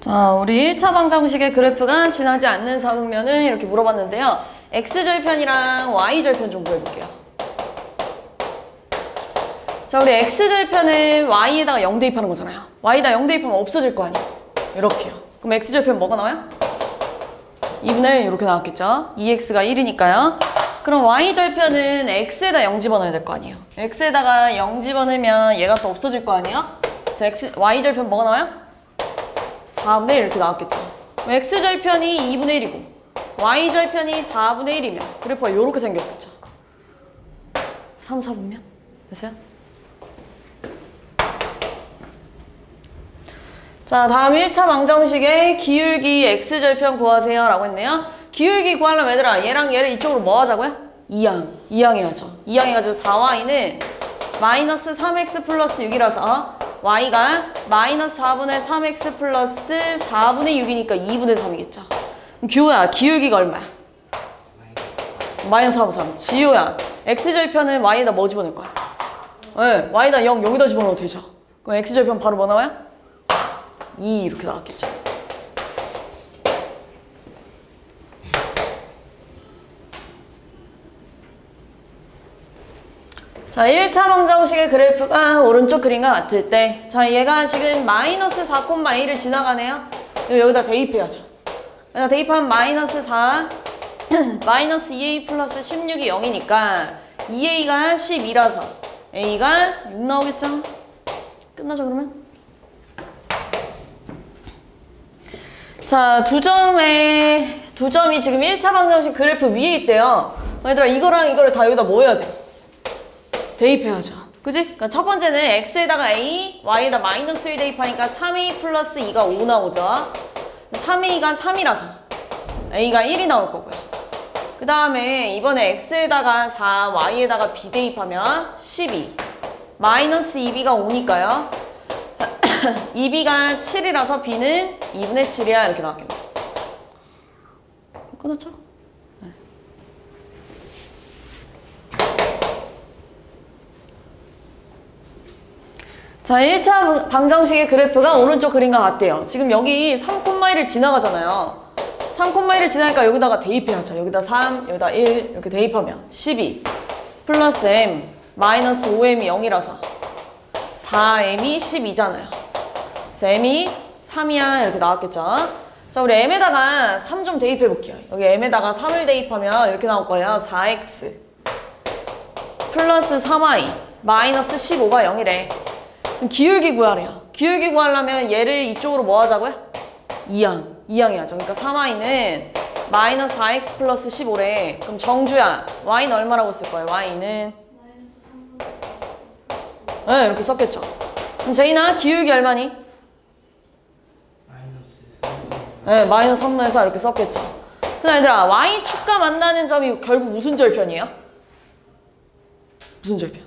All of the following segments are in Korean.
자, 우리 1차 방정식의 그래프가 지나지 않는 삼으면은 이렇게 물어봤는데요. x절편이랑 y절편 좀 구해볼게요. 자, 우리 x절편은 y에다가 0 대입하는 거잖아요. y에다 0 대입하면 없어질 거 아니에요. 이렇게요. 그럼 x절편 뭐가 나와요? 2분의 1 이렇게 나왔겠죠? 2x가 1이니까요. 그럼 y절편은 x에다 0 집어넣어야 될 거 아니에요. x에다가 0 집어넣으면 얘가 또 없어질 거 아니에요? 그래서 y절편 뭐가 나와요? 4분의 1 이렇게 나왔겠죠. x절편이 2분의 1이고 y절편이 4분의 1이면 그래프가 이렇게 생겼겠죠. 3, 4분면? 됐어요? 자, 다음 1차 방정식의 기울기 x절편 구하세요 라고 했네요. 기울기 구하려면 얘들아 얘랑 얘를 이쪽으로 뭐 하자고요? 2항 해야죠. 2항 해가지고 4y는 마이너스 3x 플러스 6이라서 y가 마이너스 4분의 3x 플러스 4분의 6이니까 2분의 3이겠죠. 규호야, 기울기가 얼마야? 마이너스 4분의 3. 지효야, x절편은 y에다 뭐 집어넣을 거야? 네, y에다 0 여기다 집어넣어도 되죠. 그럼 x절편 바로 뭐 나와요? 2 이렇게 나왔겠죠. 자, 1차 방정식의 그래프가 오른쪽 그림과 같을 때, 자, 얘가 지금 마이너스 4,2를 지나가네요. 여기다 대입해야죠. 여기다 대입하면 마이너스 4, 마이너스 2a 플러스 16이 0이니까 2a가 12라서 a가 6 나오겠죠? 끝나죠, 그러면? 자, 두 점이 지금 1차 방정식 그래프 위에 있대요. 얘들아, 이거랑 이거를 다 여기다 뭐 해야 돼? 대입해야죠. 그지? 그러니까 첫 번째는 x에다가 a, y에다 마이너스 1 대입하니까 3a 플러스 2가 5 나오죠. 3a가 3이라서 a가 1이 나올 거고요. 그 다음에 이번에 x에다가 4, y에다가 b 대입하면 12. 마이너스 2b가 5니까요. 2b가 7이라서 b는 2분의 7이야 이렇게 나왔겠네. 끝났죠? 네. 자, 1차 방정식의 그래프가 오른쪽 그림과 같대요. 지금 여기 3,1을 지나가잖아요. 3,1을 지나니까 여기다가 대입해야죠. 여기다 3, 여기다 1 이렇게 대입하면 12 플러스 m 마이너스 5m이 0이라서 4m이 12잖아요. 그래서 m이 3이야 이렇게 나왔겠죠. 자, 우리 m에다가 3 좀 대입해 볼게요. 여기 m에다가 3을 대입하면 이렇게 나올 거예요. 4x 플러스 3y 마이너스 15가 0이래. 기울기 구하래요. 기울기 구하려면 얘를 이쪽으로 뭐 하자고요? 2항 해야죠. 그러니까 3y는 마이너스 4x 플러스 15래. 그럼 정주야, y는 얼마라고 쓸 거예요? y는 네, 이렇게 썼겠죠. 그럼 제인아, 기울기 얼마니? 네, 마이너스 3분의 4 이렇게 썼겠죠. 근데 얘들아, y축과 만나는 점이 결국 무슨 절편이에요? 무슨 절편?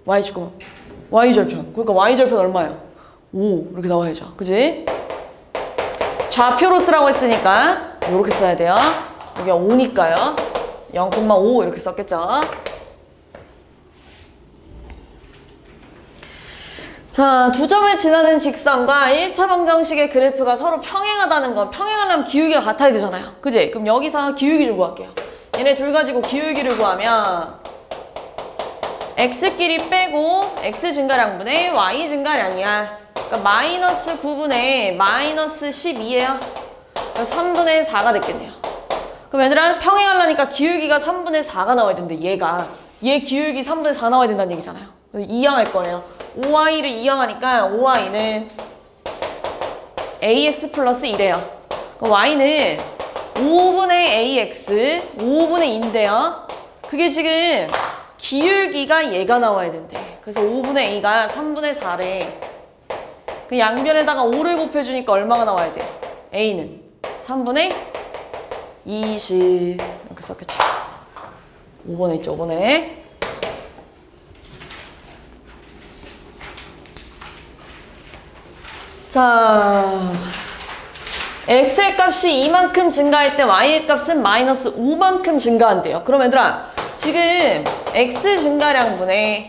y축과 y절편. 그러니까 y절편 얼마예요? 5 이렇게 나와야죠. 그지? 좌표로 쓰라고 했으니까 이렇게 써야 돼요. 여기가 5니까요. 0,5 이렇게 썼겠죠. 자, 두 점을 지나는 직선과 1차 방정식의 그래프가 서로 평행하다는 건 평행하려면 기울기가 같아야 되잖아요. 그지? 그럼 여기서 기울기 좀 구할게요. 얘네 둘 가지고 기울기를 구하면 x끼리 빼고 x 증가량분의 y 증가량이야. 그러니까 마이너스 9분의 마이너스 12예요. 그러니까 3분의 4가 됐겠네요. 그럼 얘들아, 평행하려니까 기울기가 3분의 4가 나와야 되는데 얘 기울기 3분의 4 나와야 된다는 얘기잖아요. 그래서 2항 할 거예요. 5y를 2항 하니까 5y는 ax 플러스 1이에요. 그럼 y는 5분의 ax 5분의 2인데요. 그게 지금 기울기가 얘가 나와야 된대. 그래서 5분의 a가 3분의 4래. 그 양변에다가 5를 곱해주니까 얼마가 나와야 돼? a는 3분의 20 이렇게 썼겠죠. 5번에 있죠, 5번에. 자, x의 값이 이만큼 증가할 때 y의 값은 마이너스 5만큼 증가한대요. 그럼 얘들아 지금 x 증가량분의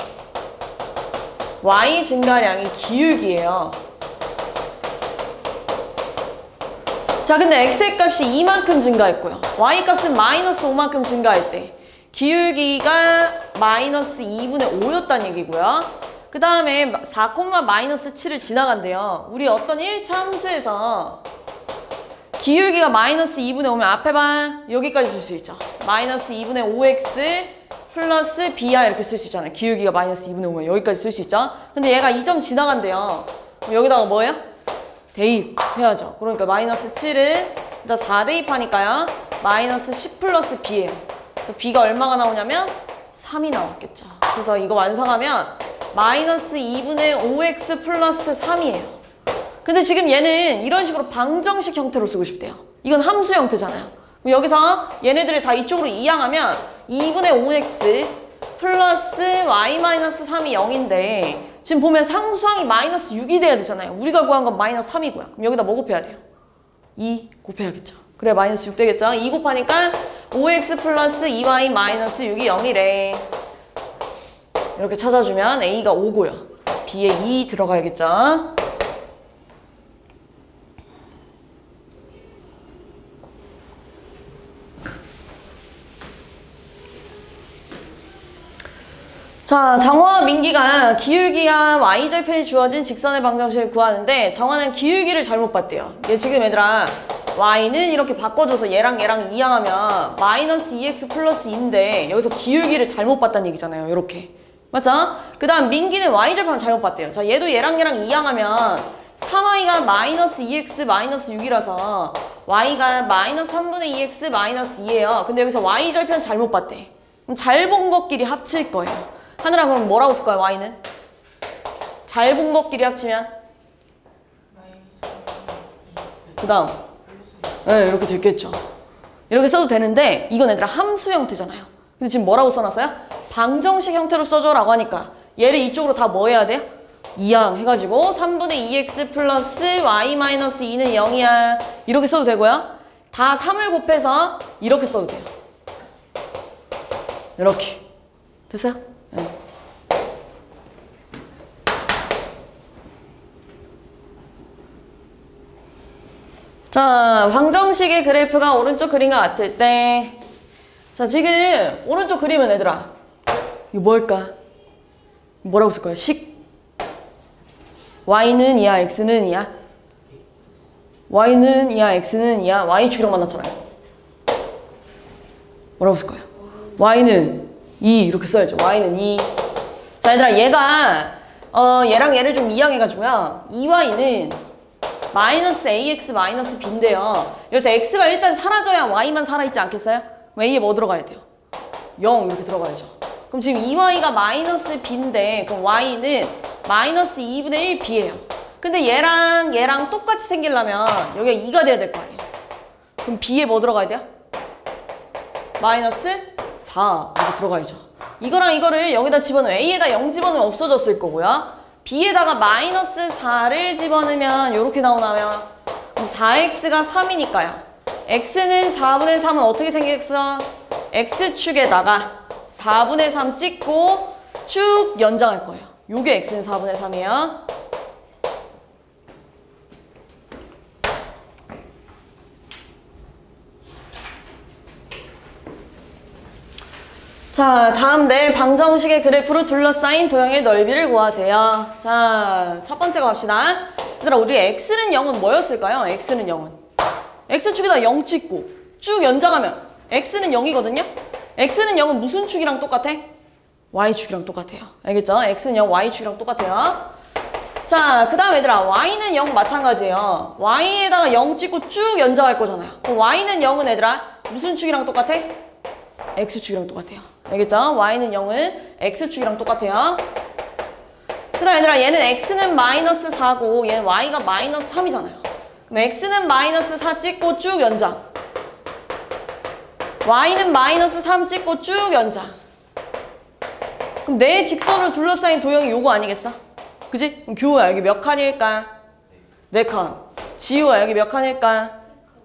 y 증가량이 기울기예요. 자 근데 x의 값이 이만큼 증가했고요. y 값은 마이너스 5만큼 증가할 때 기울기가 마이너스 2분의 5였다는 얘기고요. 그 다음에 4, 마이너스 7을 지나간대요. 우리 어떤 1차 함수에서 기울기가 마이너스 2분의 5면 앞에 봐. 여기까지 쓸 수 있죠. 마이너스 2분의 5x 플러스 b야 이렇게 쓸 수 있잖아요. 기울기가 마이너스 2분의 5면 여기까지 쓸 수 있죠. 근데 얘가 2점 지나간대요. 그럼 여기다가 뭐예요? 대입해야죠. 그러니까 마이너스 7을 일단 4 대입하니까요. 마이너스 10 플러스 b예요. 그래서 b가 얼마가 나오냐면 3이 나왔겠죠. 그래서 이거 완성하면 마이너스 2분의 5x 플러스 3이에요. 근데 지금 얘는 이런 식으로 방정식 형태로 쓰고 싶대요. 이건 함수 형태잖아요. 그럼 여기서 얘네들을 다 이쪽으로 이항하면 2분의 5x 플러스 y-3이 0인데 지금 보면 상수항이 마이너스 6이 돼야 되잖아요. 우리가 구한 건 마이너스 3이고요. 그럼 여기다 뭐 곱해야 돼요? 2 곱해야겠죠. 그래 마이너스 6 되겠죠. 2 곱하니까 5x 플러스 2y 마이너스 6이 0이래. 이렇게 찾아주면 a가 5고요. b에 2 들어가야겠죠. 자, 정화와 민기가 기울기와 y절편이 주어진 직선의 방정식을 구하는데 정화는 기울기를 잘못 봤대요. 얘 지금 얘들아 y는 이렇게 바꿔줘서 얘랑 이항하면 마이너스 2x 플러스 2인데 여기서 기울기를 잘못 봤다는 얘기잖아요. 이렇게. 맞죠? 그 다음 민기는 y절편을 잘못 봤대요. 자, 얘도 얘랑 이항하면 3y가 마이너스 2x 마이너스 6이라서 y가 마이너스 3분의 2x 마이너스 2예요. 근데 여기서 y절편 잘못 봤대. 그럼 잘 본 것끼리 합칠 거예요. 하늘아 그럼 뭐라고 쓸 거야 y는? 잘 본 것끼리 합치면? 그 다음 네, 이렇게 됐겠죠. 이렇게 써도 되는데 이건 얘들아 함수 형태잖아요. 근데 지금 뭐라고 써놨어요? 방정식 형태로 써줘 라고 하니까 얘를 이쪽으로 다 뭐 해야 돼요? 이항 해가지고 3분의 2x 플러스 y-2는 0이야 이렇게 써도 되고요. 다 3을 곱해서 이렇게 써도 돼요. 이렇게 됐어요? 네. 자, 방정식의 그래프가 오른쪽 그림과 같을 때 자, 지금 오른쪽 그림은 얘들아 이거 뭘까? 뭐라고 쓸 거야? 식 y는 이야 x는 이야 y는 이야 x는 이야 y축이랑 만났잖아요. 뭐라고 쓸 거예요? y는 2 이렇게 써야죠. y는 2. 자 얘들아 얘가 얘랑 얘를 좀 이항해가지고요. 2y는 마이너스 ax 마이너스 b인데요. 여기서 x가 일단 사라져야 y만 살아있지 않겠어요? 그럼 a에 뭐 들어가야 돼요? 0 이렇게 들어가야죠. 그럼 지금 2y가 마이너스 b인데 그럼 y는 마이너스 2분의 1 b예요. 근데 얘랑 똑같이 생기려면 여기가 2가 돼야 될 거 아니에요. 그럼 b에 뭐 들어가야 돼요? 마이너스 4 이렇게 들어가야죠. 이거랑 이거를 여기다 집어넣으면 a에다 0 집어넣으면 없어졌을 거고요. b에다가 마이너스 4를 집어넣으면 이렇게 나오나요? 그럼 4x가 3이니까요. x는 4분의 3은 어떻게 생겼어? x축에다가 4분의 3 찍고 쭉 연장할 거예요. 요게 x는 4분의 3이에요. 자, 다음 내 방정식의 그래프로 둘러싸인 도형의 넓이를 구하세요. 자, 첫 번째 거 갑시다. 얘들아, 우리 x는 0은 뭐였을까요? x는 0은 x축에다 0 찍고 쭉 연장하면 x는 0이거든요? x는 0은 무슨 축이랑 똑같아? y축이랑 똑같아요. 알겠죠? x는 0, y축이랑 똑같아요. 자, 그 다음 얘들아, y는 0 마찬가지예요. y에다가 0 찍고 쭉 연장할 거잖아요. 그럼 y는 0은 얘들아, 무슨 축이랑 똑같아? x축이랑 똑같아요. 알겠죠? y는 0은 x축이랑 똑같아요. 그 다음 얘들아, 얘는 x는 마이너스 4고 얘는 y가 마이너스 3이잖아요. 그럼 x는 마이너스 4 찍고 쭉 연장. y는 마이너스 3 찍고 쭉 연장. 그럼 내 직선으로 둘러싸인 도형이 요거 아니겠어? 그지? 그럼 교호야 여기 몇 칸일까? 4칸. 지우야 여기 몇 칸일까?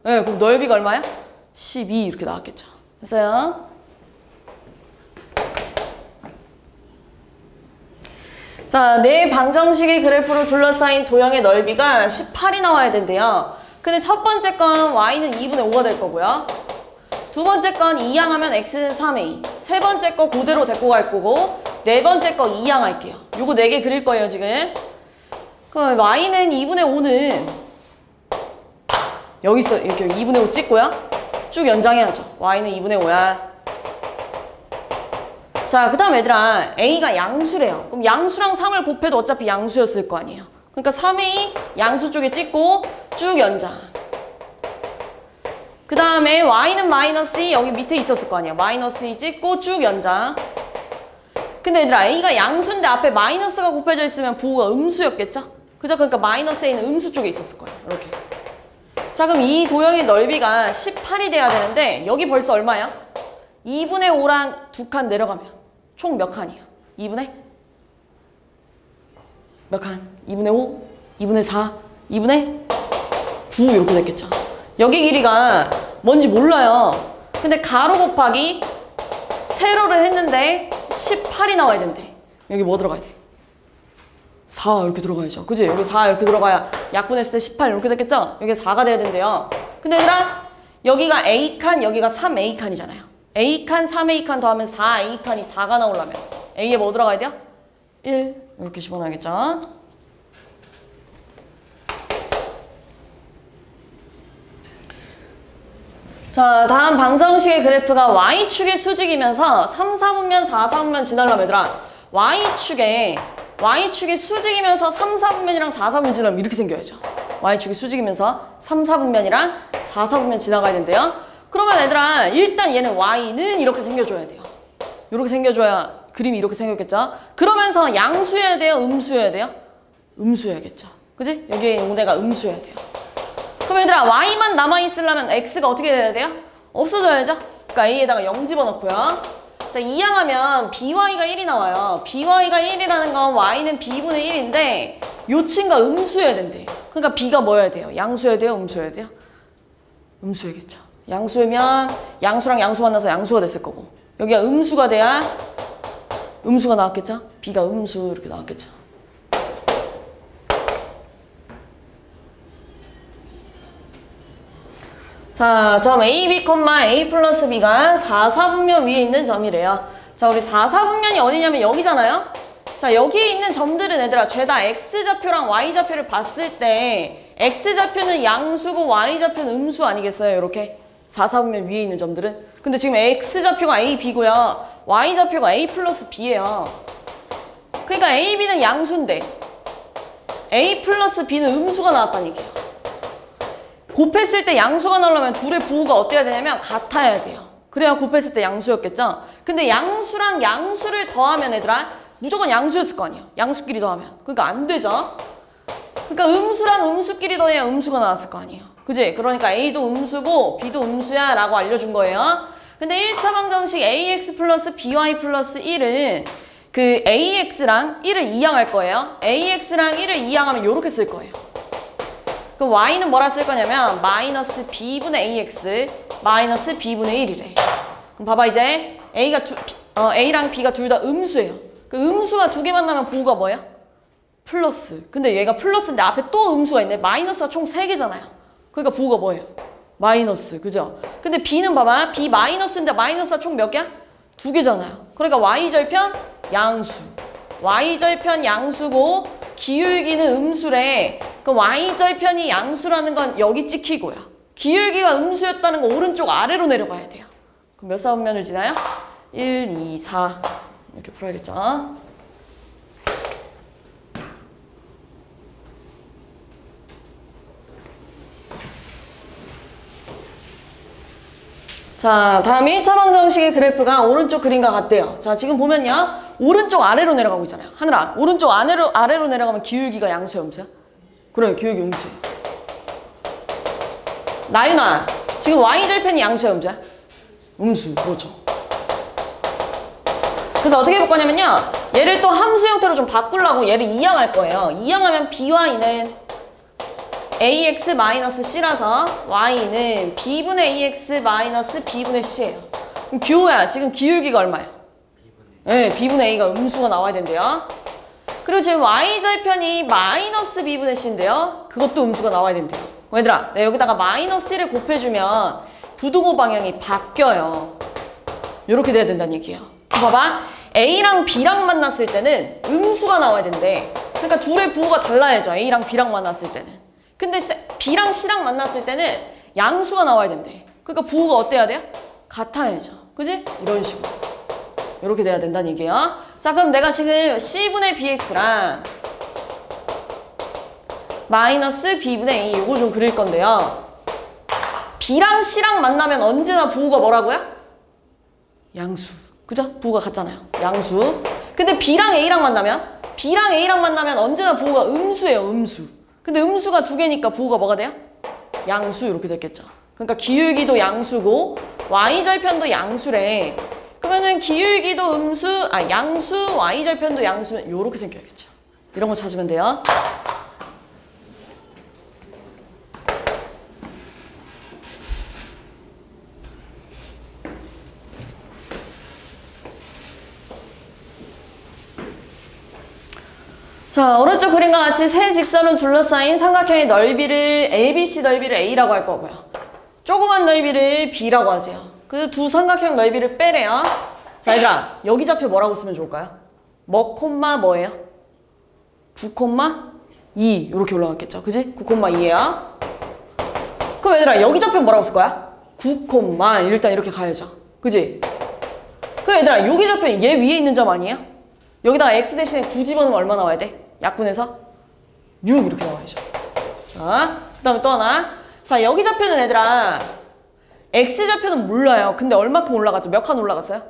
네, 그럼 넓이가 얼마야? 12 이렇게 나왔겠죠. 됐어요? 자, 네 방정식의 그래프로 둘러싸인 도형의 넓이가 18이 나와야 된대요. 근데 첫 번째 건 y는 2분의 5가 될 거고요. 두 번째 건 2항하면 x는 3a. 세 번째 거 그대로 데리고 갈 거고, 네 번째 거 2항할게요. 요거 4개 그릴 거예요, 지금. 그럼 y는 2분의 5는 여기 있어. 이렇게 2분의 5 찍고요. 쭉 연장해야죠. y는 2분의 5야. 자, 그 다음 얘들아, a가 양수래요. 그럼 양수랑 3을 곱해도 어차피 양수였을 거 아니에요. 그러니까 3a 양수 쪽에 찍고 쭉 연장. 그 다음에 y는 마이너스 2 여기 밑에 있었을 거 아니에요. 마이너스 2 찍고 쭉 연장. 근데 얘들아, a가 양수인데 앞에 마이너스가 곱해져 있으면 부호가 음수였겠죠? 그죠? 그러니까 마이너스 a는 음수 쪽에 있었을 거예요. 이렇게. 자, 그럼 이 도형의 넓이가 18이 돼야 되는데 여기 벌써 얼마야? 2분의 5랑 2칸 내려가면 총 몇 칸이에요? 2분의? 몇 칸? 2분의 5? 2분의 4? 2분의 9 이렇게 됐겠죠. 여기 길이가 뭔지 몰라요. 근데 가로 곱하기 세로를 했는데 18이 나와야 된대. 여기 뭐 들어가야 돼? 4 이렇게 들어가야죠. 그지? 여기 4 이렇게 들어가야 약분했을 때 18 이렇게 됐겠죠? 여기 4가 돼야 된대요. 근데 얘들아, 여기가 A칸, 여기가 3A칸이잖아요. A칸, 3A칸 더하면 4A칸이 4가 나오려면 A에 뭐 들어가야 돼요? 1 이렇게 집어넣어야겠죠? 자, 다음 방정식의 그래프가 Y축의 수직이면서 3, 4분면, 4, 4분면 지나려면 얘들아, Y축의 수직이면서 3, 4분면이랑 4, 4분면 지나면 이렇게 생겨야죠. Y축이 수직이면서 3, 4분면이랑 4, 4분면 지나가야 된대요. 그러면 얘들아, 일단 얘는 Y는 이렇게 생겨줘야 돼요. 이렇게 생겨줘야 그림이 이렇게 생겼겠죠? 그러면서 양수여야 돼요? 음수여야 돼요? 음수여야겠죠. 그지? 여기에 용대가 음수여야 돼요. 그럼 얘들아, Y만 남아있으려면 X가 어떻게 돼야 돼요? 없어져야죠? 그러니까 A에다가 0 집어넣고요. 자, 이항하면 BY가 1이 나와요. BY가 1이라는 건 Y는 B분의 1인데 요 친구가 음수여야 된대요. 그러니까 B가 뭐여야 돼요? 양수여야 돼요? 음수여야 돼요? 음수여야겠죠. 양수면 양수랑 양수 만나서 양수가 됐을 거고, 여기가 음수가 돼야 음수가 나왔겠죠? B가 음수 이렇게 나왔겠죠. 자, 점 AB, A 플러스 B가 4, 4분면 위에 있는 점이래요. 자, 우리 4, 4분면이 어디냐면 여기잖아요? 자, 여기에 있는 점들은 얘들아, 죄다 X좌표랑 Y좌표를 봤을 때 X좌표는 양수고 Y좌표는 음수 아니겠어요? 이렇게 4, 4분면 위에 있는 점들은. 근데 지금 X좌표가 A, B고요. Y좌표가 A 플러스 B예요. 그러니까 A, B는 양수인데 A 플러스 B는 음수가 나왔다는 얘기예요. 곱했을 때 양수가 나오려면 둘의 부호가 어때야 되냐면 같아야 돼요. 그래야 곱했을 때 양수였겠죠? 근데 양수랑 양수를 더하면 얘들아, 무조건 양수였을 거 아니에요. 양수끼리 더하면. 그러니까 안 되죠? 그러니까 음수랑 음수끼리 더해야 음수가 나왔을 거 아니에요. 그지? 그러니까 A도 음수고 B도 음수야 라고 알려준 거예요. 근데 1차 방정식 AX 플러스 BY 플러스 1은 그 AX랑 1을 이항할 거예요. AX랑 1을 이항하면 이렇게 쓸 거예요. 그럼 Y는 뭐라 쓸 거냐면 마이너스 B분의 AX 마이너스 B분의 1이래. 그럼 봐봐, 이제 A랑 B가 둘 다 음수예요. 그 음수가 두 개 만나면 부호가 뭐야? 플러스. 근데 얘가 플러스인데 앞에 또 음수가 있네. 마이너스가 총 3개잖아요. 그러니까 부호가 뭐예요? 마이너스. 그죠? 근데 B는 봐봐. B 마이너스인데 마이너스가 총 몇 개야? 2개잖아요. 그러니까 Y절편 양수. Y절편 양수고 기울기는 음수래. 그럼 Y절편이 양수라는 건 여기 찍히고요. 기울기가 음수였다는 거 오른쪽 아래로 내려가야 돼요. 그럼 몇 사분면을 지나요? 1, 2, 4 이렇게 풀어야겠죠. 자, 다음 1차 방정식의 그래프가 오른쪽 그림과 같대요. 자, 지금 보면요. 오른쪽 아래로 내려가고 있잖아요. 하늘아, 오른쪽 아래로 내려가면 기울기가 양수야, 음수야? 그래, 기울기 음수야. 나윤아, 지금 Y절편이 양수야, 음수야? 음수, 그렇죠. 그래서 어떻게 해볼 거냐면요. 얘를 또 함수 형태로 좀 바꾸려고 얘를 이항할 거예요. 이항하면 BY는 ax-c라서 y는 b분의 ax 마이너스 b분의 c예요. 그럼 규호야, 지금 기울기가 얼마예요? 네, b분의 a가 음수가 나와야 된대요. 그리고 지금 y절편이 마이너스 b분의 c인데요. 그것도 음수가 나와야 된대요. 얘들아, 내가 여기다가 마이너스 1을 곱해주면 부동호 방향이 바뀌어요. 이렇게 돼야 된다는 얘기예요. 봐봐, a랑 b랑 만났을 때는 음수가 나와야 된대. 그러니까 둘의 부호가 달라야죠. a랑 b랑 만났을 때는. 근데 b랑 c랑 만났을 때는 양수가 나와야 된대. 그러니까 부호가 어때야 돼요? 같아야죠. 그지? 이런 식으로. 이렇게 돼야 된다는 얘기예요. 자, 그럼 내가 지금 c분의 bx랑 마이너스 b분의 a 요거 좀 그릴 건데요. b랑 c랑 만나면 언제나 부호가 뭐라고요? 양수. 그죠? 부호가 같잖아요. 양수. 근데 b랑 a랑 만나면 언제나 부호가 음수예요. 음수. 근데 음수가 두 개니까 부호가 뭐가 돼요? 양수 이렇게 됐겠죠. 그러니까 기울기도 양수고 y절편도 양수래. 그러면은 기울기도 양수, y절편도 양수 이렇게 생겨야겠죠. 이런 거 찾으면 돼요. 자, 오른쪽 그림과 같이 세 직선으로 둘러싸인 삼각형의 넓이를 ABC 넓이를 A라고 할 거고요. 조그만 넓이를 B라고 하세요. 그 두 삼각형 넓이를 빼래요. 자, 얘들아, 여기 좌표 뭐라고 쓰면 좋을까요? 뭐 콤마 뭐예요? 9,2 이렇게 올라갔겠죠. 그지? 9,2예요. 그럼 얘들아, 여기 좌표 뭐라고 쓸 거야? 9, 일단 이렇게 가야죠. 그지? 그럼 얘들아, 여기 좌표 얘 위에 있는 점 아니에요? 여기다가 x 대신에 9 집어넣으면 얼마 나와야 돼? 약분해서 6 이렇게 나와야죠. 자, 그 다음에 또 하나. 자, 여기 좌표는 얘들아 x 좌표는 몰라요. 근데 얼마큼 올라갔죠? 몇 칸 올라갔어요?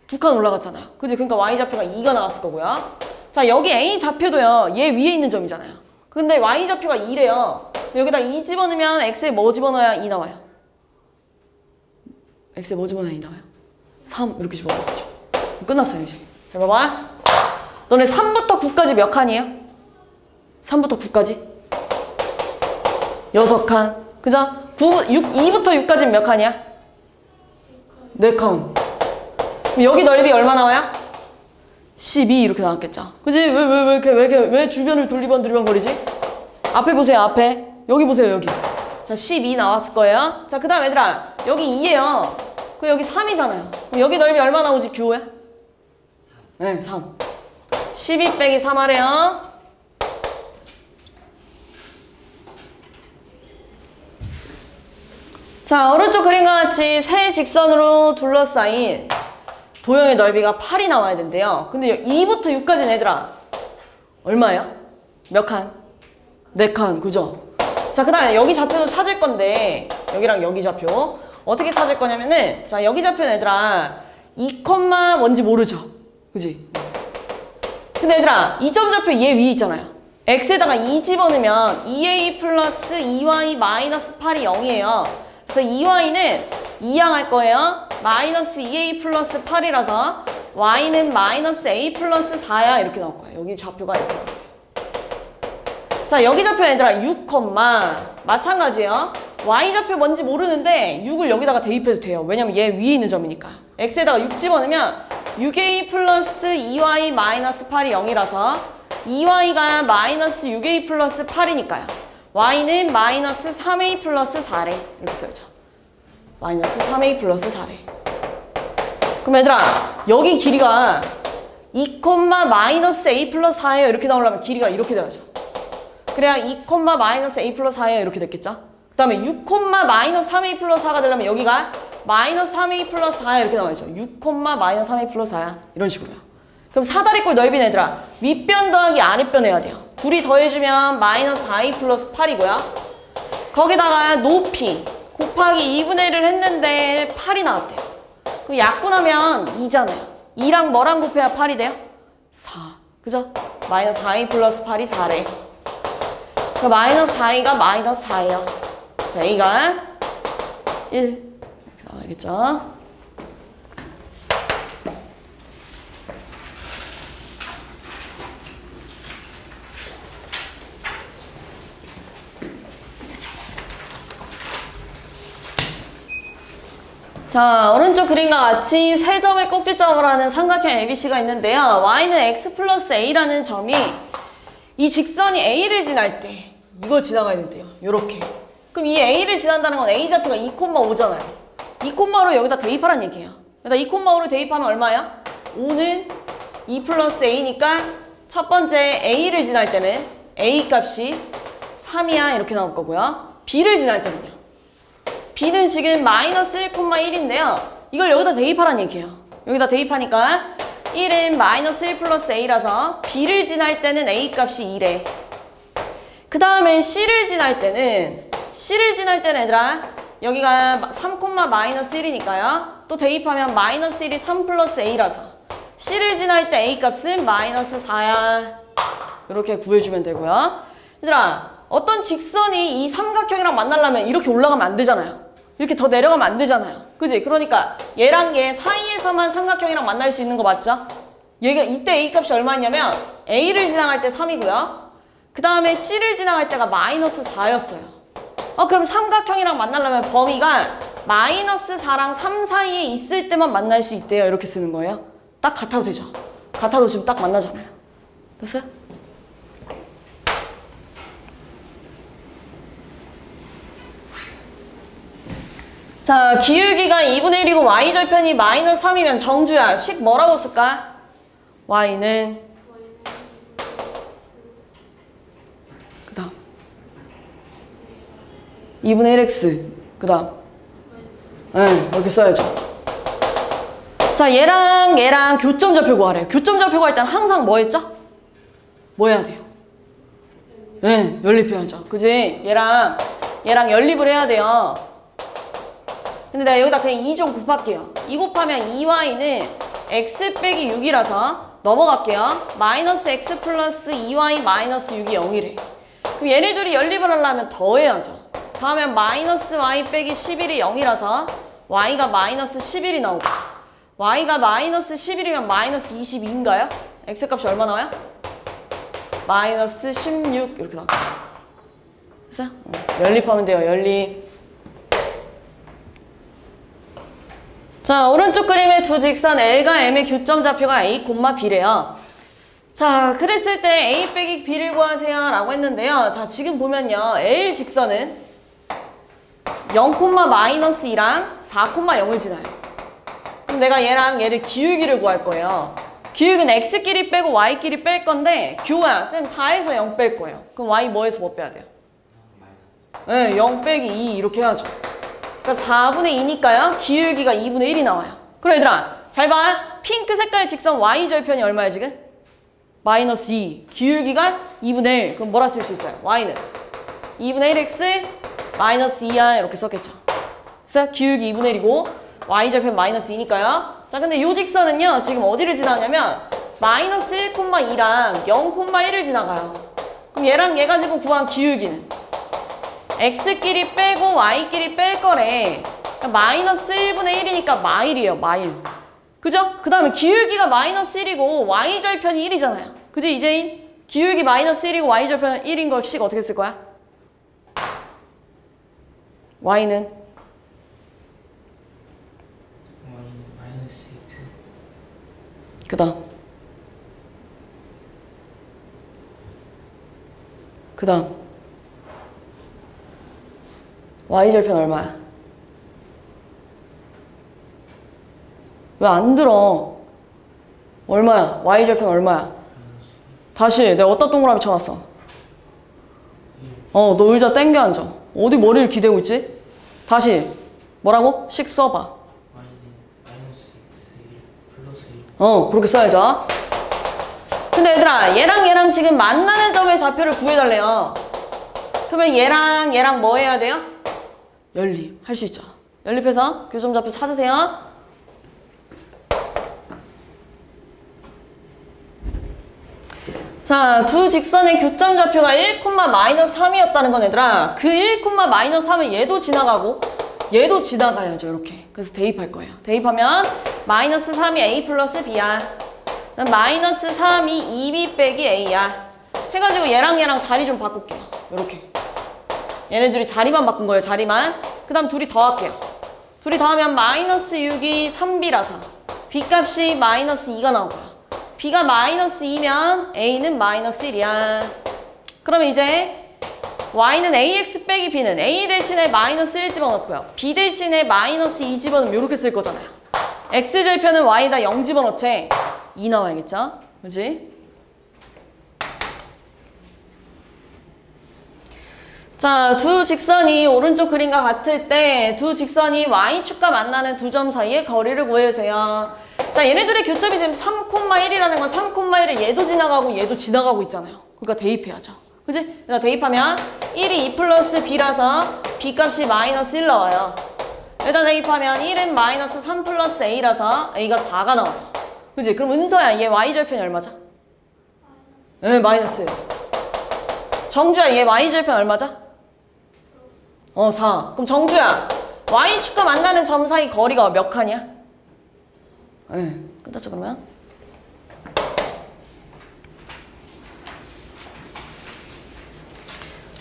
2칸 올라갔잖아요. 그지? 그러니까 y 좌표가 2가 나왔을 거고요. 자, 여기 a 좌표도요. 얘 위에 있는 점이잖아요. 근데 y 좌표가 2래요. 여기다 2 집어넣으면 x에 뭐 집어넣어야 2 나와요? x에 뭐 집어넣어야 2 나와요? 3 이렇게 집어넣어야죠. 끝났어요 이제. 잘 봐봐. 너네 3부터 9까지 몇 칸이에요? 3부터 9까지? 6칸. 그죠? 2부터 6까지는 몇 칸이야? 4칸. 여기 넓이 얼마 나와요? 12 이렇게 나왔겠죠. 그지? 왜 주변을 두리번거리지? 앞에 보세요, 앞에. 여기 보세요, 여기. 자, 12 나왔을 거예요. 자, 그 다음 얘들아, 여기 2예요. 그 여기 3이잖아요. 그럼 여기 넓이 얼마 나오지, 규호야? 네, 3. 12 빼기 3 하래요. 자, 오른쪽 그림과 같이 세 직선으로 둘러싸인 도형의 넓이가 8이 나와야 된대요. 근데 2부터 6까지는 얘들아 얼마예요? 몇 칸? 4칸, 그죠? 자, 그 다음에 여기 좌표도 찾을 건데 여기랑 여기 좌표 어떻게 찾을 거냐면은 자, 여기 좌표는 얘들아 2, 뭔지 모르죠? 그지? 근데 얘들아 이 점 좌표 얘 위에 있잖아요. x에다가 2 집어넣으면 2a 플러스 2y 마이너스 8이 0이에요. 그래서 2y는 2항할 거예요. 마이너스 2a 플러스 8이라서 y는 마이너스 a 플러스 4야 이렇게 나올 거예요. 여기 좌표가 이렇게 나올 거예요. 자, 여기 좌표 얘들아 6, 마찬가지예요. y 좌표 뭔지 모르는데 6을 여기다가 대입해도 돼요. 왜냐면 얘 위에 있는 점이니까. x에다가 6 집어넣으면 6a 플러스 2y 마이너스 8이 0이라서 2y가 마이너스 6a 플러스 8이니까요. y는 마이너스 3a 플러스 4래. 이렇게 써야죠. 마이너스 3a 플러스 4래. 그럼 얘들아 여기 길이가 2, 마이너스 a 플러스 4예요. 이렇게 나오려면 길이가 이렇게 돼야죠. 그래야 2, 마이너스 a 플러스 4예요. 이렇게 됐겠죠? 그 다음에 6, 마이너스 3a 플러스 4가 되려면 여기가 마이너스 3a 플러스 4야 이렇게 나와야죠. 6, 마이너스 3a 플러스 4야. 이런 식으로요. 그럼 사다리꼴 넓이는 얘들아 윗변 더하기 아랫변 해야 돼요. 둘이 더해주면 마이너스 4a 플러스 8이고요. 거기다가 높이 곱하기 2분의 1을 했는데 8이 나왔대요. 그럼 약분하면 2잖아요. 2랑 뭐랑 곱해야 8이 돼요? 4. 그죠? 마이너스 4a 플러스 8이 4래. 그럼 마이너스 4a가 마이너스 4예요. 그래서 a가 1 이렇게 나와야겠죠? 자, 오른쪽 그림과 같이 세 점의 꼭지점을 하는 삼각형 ABC가 있는데요. y는 x 플러스 a라는 점이 이 직선이 a를 지날 때 이걸 지나가야 된대요. 요렇게. 그럼 이 a를 지난다는 건 a 좌표가 2,5잖아요. 2,5로 여기다 대입하란 얘기예요. 여기다 2,5로 대입하면 얼마야? 5는 2 플러스 a니까 첫 번째 a를 지날 때는 a 값이 3이야 이렇게 나올 거고요. b를 지날 때는요. b는 지금 마이너스 1,1인데요. 이걸 여기다 대입하란 얘기예요. 여기다 대입하니까 1은 마이너스 1 플러스 a라서 b를 지날 때는 a 값이 2래. 그 다음에 c를 지날 때는 얘들아 여기가 3, 마이너스 1이니까요. 또 대입하면 마이너스 1이 3 플러스 a라서 c를 지날 때 a 값은 마이너스 4야. 이렇게 구해주면 되고요. 얘들아 어떤 직선이 이 삼각형이랑 만나려면 이렇게 올라가면 안 되잖아요. 이렇게 더 내려가면 안 되잖아요. 그지? 그러니까 얘랑 얘 사이에서만 삼각형이랑 만날 수 있는 거 맞죠? 얘가 이때 a 값이 얼마였냐면 a를 지나갈 때 3이고요. 그 다음에 c를 지나갈 때가 마이너스 4였어요. 그럼 삼각형이랑 만나려면 범위가 마이너스 4랑 3 사이에 있을 때만 만날 수 있대요. 이렇게 쓰는 거예요. 딱 같아도 되죠. 같아도 지금 딱 만나잖아요. 됐어요? 자, 기울기가 2분의 1이고 y절편이 마이너스 3이면 정주야. 식 뭐라고 쓸까? y는 그 다음 2분의 1x 그 다음 이렇게 써야죠. 자, 얘랑 교점좌표 구하래요. 교점좌표 구할 때는 항상 뭐 했죠? 뭐 해야 돼요? 연립해야죠. 그지? 얘랑 연립을 해야 돼요. 근데 내가 여기다 그냥 2 좀 곱할게요. 2 곱하면 2y는 x 빼기 6이라서 넘어갈게요. 마이너스 x 플러스 2y 마이너스 6이 0이래. 그럼 얘네 둘이 연립을 하려면 더해야죠. 더하면 마이너스 y 빼기 11이 0이라서 y가 마이너스 11이 나오고 y가 마이너스 11이면 마이너스 22인가요? x 값이 얼마 나와요? 마이너스 16 이렇게 나와요. 됐어요? 연립하면 돼요. 연립. 자, 오른쪽 그림의 두 직선 L과 M의 교점 좌표가 A, B래요. 자, 그랬을 때 A 빼기 B를 구하세요 라고 했는데요. 자, 지금 보면요. L 직선은 0, 마이너스 2랑 4, 0을 지나요. 그럼 내가 얘랑 얘를 기울기를 구할 거예요. 기울기는 X끼리 빼고 Y끼리 뺄 건데 교야. 쌤 4에서 0 뺄 거예요. 그럼 Y 뭐에서 뭐 빼야 돼요? 0 빼기 2 이렇게 해야죠. 그러니까 4분의 2니까요. 기울기가 2분의 1이 나와요. 그럼 얘들아 잘 봐. 핑크 색깔 직선 Y절편이 얼마야 지금? 마이너스 2. 기울기가 2분의 1. 그럼 뭐라 쓸 수 있어요? Y는 2분의 1x 마이너스 2야 이렇게 썼겠죠. 그래서 기울기 2분의 1이고 Y절편 마이너스 2니까요. 자, 근데 이 직선은요. 지금 어디를 지나냐면 마이너스 1,2랑 0,1을 지나가요. 그럼 얘랑 얘 가지고 구한 기울기는 x끼리 빼고 y끼리 뺄 거래. 그러니까 마이너스 1분의 1이니까 마일이에요. 마일. 그죠? 그 다음에 기울기가 마이너스 1이고 y절편이 1이잖아요. 그지 이재인? 기울기 마이너스 1이고 y절편 1인 걸 식 어떻게 쓸 거야? y는? 마이너스 2. 그 다음 y절편 얼마야? 왜 안 들어? 얼마야? y절편 얼마야? 다시 내가 어디다 동그라미 쳐놨어? 너 의자 땡겨 앉아. 어디 머리를 기대고 있지? 다시 뭐라고? 식 써봐. 마이너스 x 플러스 1. 그렇게 써야죠. 근데 얘들아 얘랑 지금 만나는 점의 좌표를 구해달래요. 그러면 얘랑 뭐 해야 돼요? 연립 할 수 있죠. 연립해서 교점 좌표 찾으세요. 자, 두 직선의 교점 좌표가 1, 마이너스 3이었다는 건 얘들아 그 1, 마이너스 3은 얘도 지나가고 얘도 지나가야죠. 이렇게. 그래서 대입할 거예요. 대입하면 마이너스 3이 a 플러스 b야. 마이너스 3이 2b 빼기 a야. 해가지고 얘랑 자리 좀 바꿀게요. 이렇게. 얘네들이 자리만 바꾼 거예요. 자리만. 그 다음 둘이 더할게요. 둘이 더하면 마이너스 6이 3b라서 b값이 마이너스 2가 나오고요. b가 마이너스 2면 a는 마이너스 1이야. 그러면 이제 y는 ax 빼기 b는 a 대신에 마이너스 1 집어넣고요. b 대신에 마이너스 2 집어넣으면 이렇게 쓸 거잖아요. x절편은 y다 0 집어넣지 2 나와야겠죠? 그지? 자, 두 직선이 오른쪽 그림과 같을 때 두 직선이 y축과 만나는 두 점 사이의 거리를 구해주세요. 자, 얘네들의 교점이 지금 3,1이라는 건 3,1을 얘도 지나가고 얘도 지나가고 있잖아요. 그러니까 대입해야죠. 그지? 그러니까 대입하면 1이 2 플러스 b라서 b값이 마이너스 1 나와요. 여기다 대입하면 1은 마이너스 3 플러스 a라서 a가 4가 나와요. 그지? 그럼 은서야, 얘 y절편이 얼마죠? 네, 마이너스 1. 정주야, 얘 y절편 얼마죠? 4. 그럼 정주야, y축과 만나는 점 사이 거리가 몇 칸이야? 네, 끝났죠 그러면?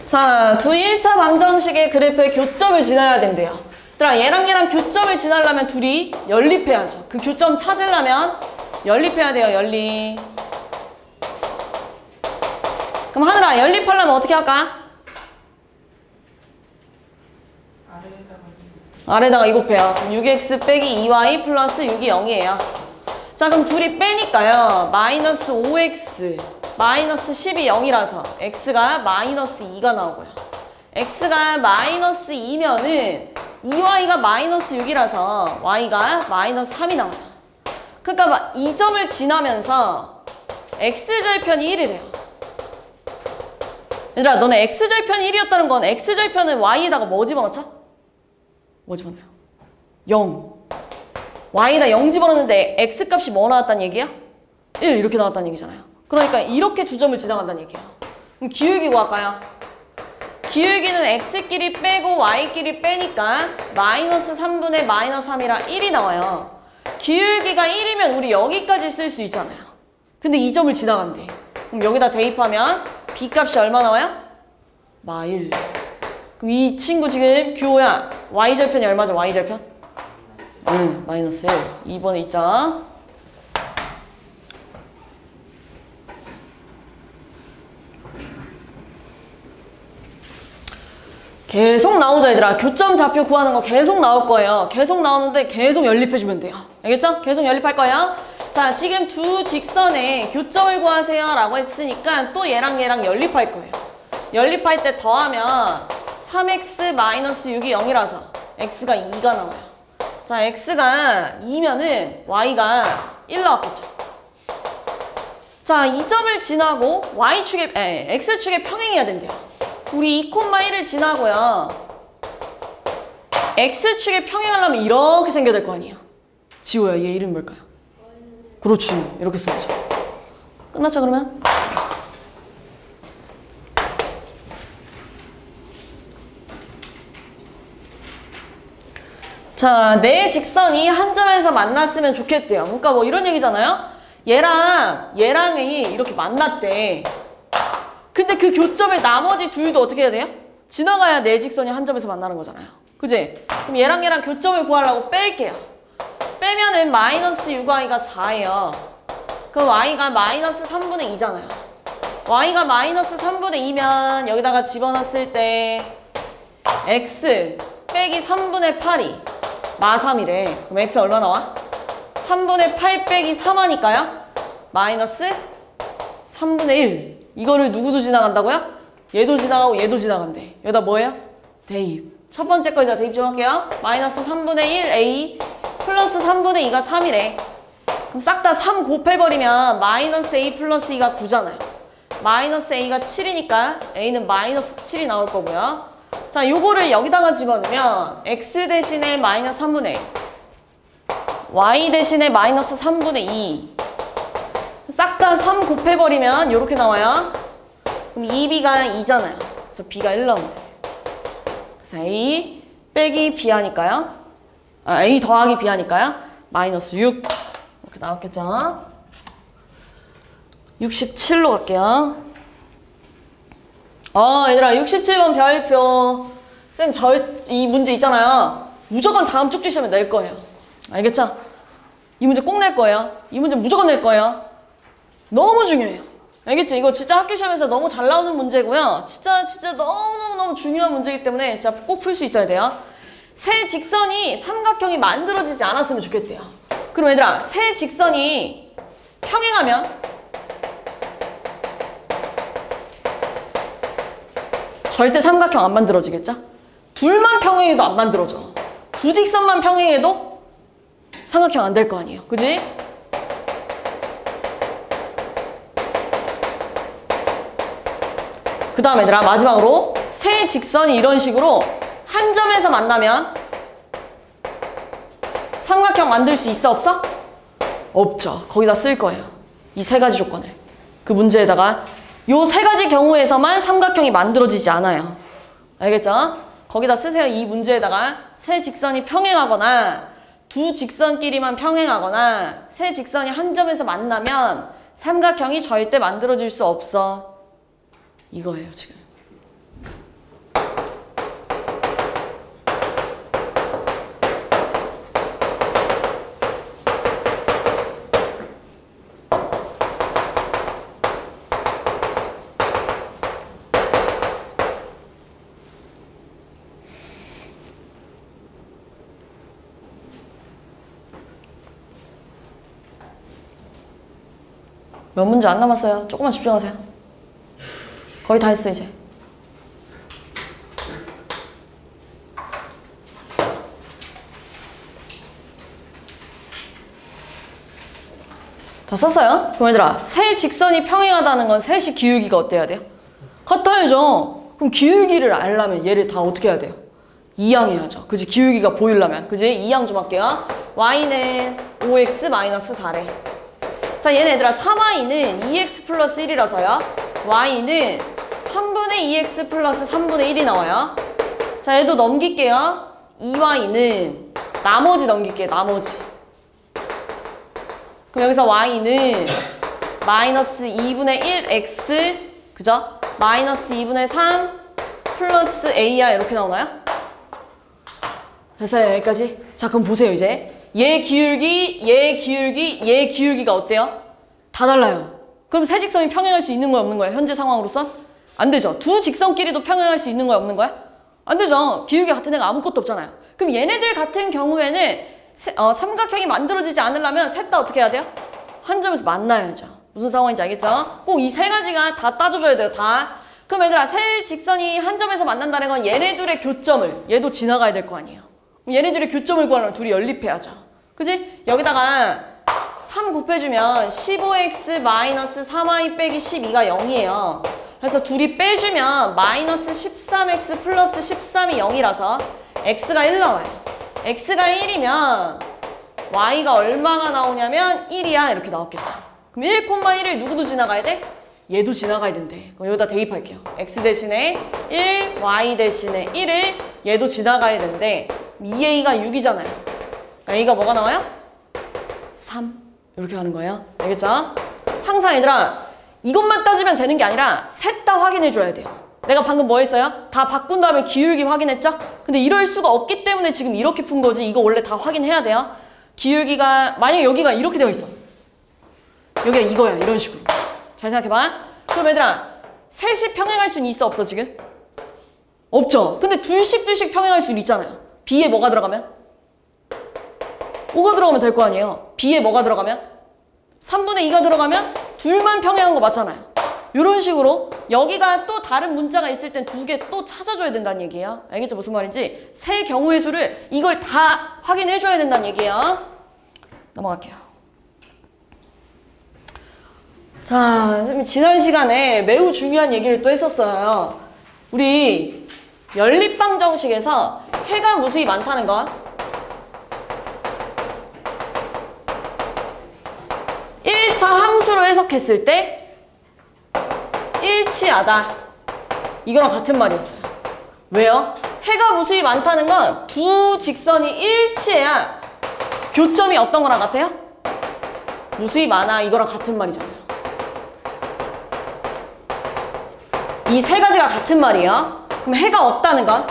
자, 두 1차 방정식의 그래프의 교점을 지나야 된대요. 얘들아, 얘랑 교점을 지나려면 둘이 연립해야죠. 그 교점 찾으려면 연립해야 돼요, 연립. 그럼 하늘아, 연립하려면 어떻게 할까? 아래다가 이거 곱해요. 6x 빼기 2y 플러스 6이 0이에요. 자, 그럼 둘이 빼니까요. 마이너스 5x 마이너스 10이 0이라서 x가 마이너스 2가 나오고요. x가 마이너스 2면은 2y가 마이너스 6이라서 y가 마이너스 3이 나와요. 그러니까 이 점을 지나면서 x절편이 1이래요. 얘들아, 너네 x절편이 1이었다는 건 x절편은 y에다가 뭐 집어넣자? 뭐 집어넣어요? 0. y에다 0 집어넣는데 x값이 뭐 나왔다는 얘기야? 1 이렇게 나왔다는 얘기잖아요. 그러니까 이렇게 두 점을 지나간다는 얘기예요. 그럼 기울기 구할까요? 기울기는 x끼리 빼고 y끼리 빼니까 마이너스 3분의 마이너스 3이라 1이 나와요. 기울기가 1이면 우리 여기까지 쓸 수 있잖아요. 근데 이 점을 지나간대. 그럼 여기다 대입하면 b값이 얼마 나와요? 마1. 그럼 이 친구 지금 규호야, y절편이 얼마죠? y절편? 마이너스 1. 2번에 있자. 계속 나오죠, 얘들아. 교점 좌표 구하는 거 계속 나올 거예요. 계속 나오는데 계속 연립해주면 돼요. 알겠죠? 계속 연립할 거예요. 자, 지금 두 직선의 교점을 구하세요 라고 했으니까 또 얘랑 연립할 거예요. 연립할 때 더하면 3x-6이 0이라서 x가 2가 나와요. 자, x가 2면은 y가 1 나왔겠죠. 자, 이 점을 지나고 x축에 평행해야 된대요. 우리 2,1을 지나고요. x축에 평행하려면 이렇게 생겨야 될 거 아니에요. 지호야, 얘 이름 뭘까요? 그렇지, 이렇게 써야죠. 끝났죠 그러면? 자, 내 직선이 한 점에서 만났으면 좋겠대요. 그러니까 뭐 이런 얘기잖아요. 얘랑이 이렇게 만났대. 근데 그 교점에 나머지 둘도 어떻게 해야 돼요? 지나가야 내 직선이 한 점에서 만나는 거잖아요. 그지? 그럼 얘랑 교점을 구하려고 뺄게요. 빼면은 마이너스 6y가 4예요. 그럼 y가 마이너스 3분의 2잖아요. y가 마이너스 3분의 2면 여기다가 집어넣었을 때 x 빼기 3분의 8이 마3이래. 그럼 x 얼마 나와? 3분의 8 빼기 3하니까요. 마이너스 3분의 1. 이거를 누구도 지나간다고요? 얘도 지나가고 얘도 지나간대. 여기다 뭐예요? 대입. 첫 번째 거에다 대입 좀 할게요. 마이너스 3분의 1 a 플러스 3분의 2가 3이래. 그럼 싹 다 3 곱해버리면 마이너스 a 플러스 2가 9잖아요. 마이너스 a가 7이니까 a는 마이너스 7이 나올 거고요. 자, 요거를 여기다가 집어넣으면 x 대신에 마이너스 3분의 1, y 대신에 마이너스 3분의 2. 싹 다 3 곱해버리면 이렇게 나와요. 그럼 2b가 2잖아요. 그래서 b가 1 나오면 돼요. 그래서 a 빼기 b 하니까요. a 더하기 b 하니까요. 마이너스 6. 이렇게 나왔겠죠. 67로 갈게요. 얘들아 67번 별표. 쌤, 이 문제 있잖아요. 무조건 다음 쪽지 시험에 낼 거예요. 알겠죠? 이 문제 꼭 낼 거예요. 이 문제 무조건 낼 거예요. 너무 중요해요. 알겠지? 이거 진짜 학교 시험에서 너무 잘 나오는 문제고요. 진짜 너무너무 중요한 문제이기 때문에 진짜 꼭 풀 수 있어야 돼요. 세 직선이 삼각형이 만들어지지 않았으면 좋겠대요. 그럼 얘들아, 세 직선이 평행하면 절대 삼각형 안 만들어지겠죠? 둘만 평행해도 안 만들어져. 두 직선만 평행해도 삼각형 안 될 거 아니에요. 그지? 그 다음 얘들아, 마지막으로 세 직선이 이런 식으로 한 점에서 만나면 삼각형 만들 수 있어, 없어? 없죠. 거기다 쓸 거예요. 이 세 가지 조건을. 그 문제에다가 요 세 가지 경우에서만 삼각형이 만들어지지 않아요. 알겠죠? 거기다 쓰세요. 이 문제에다가 세 직선이 평행하거나 두 직선끼리만 평행하거나 세 직선이 한 점에서 만나면 삼각형이 절대 만들어질 수 없어. 이거예요, 지금. 몇 문제 안 남았어요. 조금만 집중하세요. 거의 다 했어, 이제. 다 썼어요? 그럼 얘들아, 세 직선이 평행하다는 건 셋이 기울기가 어때야 돼요? 같아야죠. 그럼 기울기를 알려면 얘를 다 어떻게 해야 돼요? 이항해야죠. 그지? 기울기가 보이려면. 그지? 이항 좀 할게요. y는 5x-4래. 자, 얘네들아, 3y는 2x 플러스 1이라서요. y는 3분의 2x 플러스 3분의 1이 나와요. 자, 얘도 넘길게요. 2y는 나머지 넘길게요. 나머지. 그럼 여기서 y는 마이너스 2분의 1x, 그죠? 마이너스 2분의 3 플러스 a야, 이렇게 나오나요? 됐어요, 여기까지. 자, 그럼 보세요, 이제. 얘 기울기, 얘 기울기, 얘 기울기가 어때요? 다 달라요. 그럼 세 직선이 평행할 수 있는 거야, 없는 거야? 현재 상황으로선? 안 되죠. 두 직선끼리도 평행할 수 있는 거야, 없는 거야? 안 되죠. 기울기 같은 애가 아무것도 없잖아요. 그럼 얘네들 같은 경우에는 삼각형이 만들어지지 않으려면 셋 다 어떻게 해야 돼요? 한 점에서 만나야죠. 무슨 상황인지 알겠죠? 꼭 이 세 가지가 다 따져줘야 돼요, 다. 그럼 얘들아, 세 직선이 한 점에서 만난다는 건 얘네들의 교점을, 얘도 지나가야 될 거 아니에요. 얘네들의 교점을 구하려면 둘이 연립해야죠. 그지? 여기다가 3 곱해주면 15x-3y 빼기 12가 0이에요. 그래서 둘이 빼주면 마이너스 13x 플러스 13이 0이라서 x가 1 나와요. x가 1이면 y가 얼마가 나오냐면 1이야, 이렇게 나왔겠죠. 그럼 1,1을 누구도 지나가야 돼? 얘도 지나가야 된대. 그럼 여기다 대입할게요. x 대신에 1, y 대신에 1을 얘도 지나가야 된대. 2a가 6이잖아요. a가 뭐가 나와요? 3. 이렇게 하는 거예요. 알겠죠? 항상 얘들아, 이것만 따지면 되는 게 아니라 셋 다 확인해 줘야 돼요. 내가 방금 뭐 했어요? 다 바꾼 다음에 기울기 확인했죠? 근데 이럴 수가 없기 때문에 지금 이렇게 푼 거지. 이거 원래 다 확인해야 돼요. 기울기가, 만약에 여기가 이렇게 되어 있어. 여기가 이거야, 이런 식으로. 잘 생각해봐. 그럼 얘들아, 셋이 평행할 수는 있어, 없어 지금? 없죠. 근데 둘씩 평행할 수는 있잖아요. b에 뭐가 들어가면? 5가 들어가면 될 거 아니에요. b에 뭐가 들어가면? 3분의 2가 들어가면 둘만 평행한 거 맞잖아요. 이런 식으로 여기가 또 다른 문자가 있을 땐 두 개 또 찾아줘야 된다는 얘기예요. 알겠죠? 무슨 말인지? 세 경우의 수를 이걸 다 확인해줘야 된다는 얘기예요. 넘어갈게요. 자, 지난 시간에 매우 중요한 얘기를 또 했었어요. 우리 연립방정식에서 해가 무수히 많다는 건 1차 함수로 해석했을 때 일치하다. 이거랑 같은 말이었어요. 왜요? 해가 무수히 많다는 건 두 직선이 일치해야 교점이 어떤 거랑 같아요? 무수히 많아. 이거랑 같은 말이잖아요. 이 세 가지가 같은 말이에요. 그럼 해가 없다는 건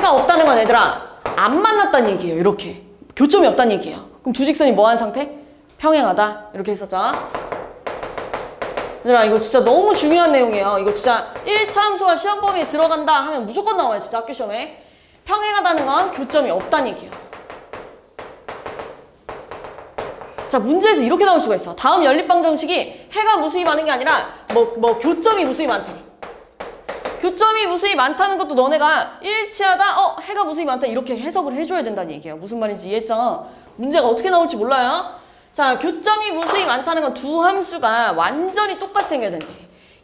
해가 없다는 건 얘들아 안 만났다는 얘기예요. 이렇게 교점이 없다는 얘기예요. 그럼 두 직선이 뭐한 상태? 평행하다. 이렇게 했었죠. 얘들아 이거 진짜 너무 중요한 내용이에요. 이거 진짜 1차 함수가 시험 범위에 들어간다 하면 무조건 나와요. 진짜 학교 시험에. 평행하다는 건 교점이 없다는 얘기예요. 자, 문제에서 이렇게 나올 수가 있어. 다음 연립방정식이 해가 무수히 많은 게 아니라 교점이 무수히 많대. 교점이 무수히 많다는 것도 너네가 일치하다 해가 무수히 많다 이렇게 해석을 해줘야 된다는 얘기예요. 무슨 말인지 이해했죠? 문제가 어떻게 나올지 몰라요. 자, 교점이 무수히 많다는 건 두 함수가 완전히 똑같이 생겨야 된대.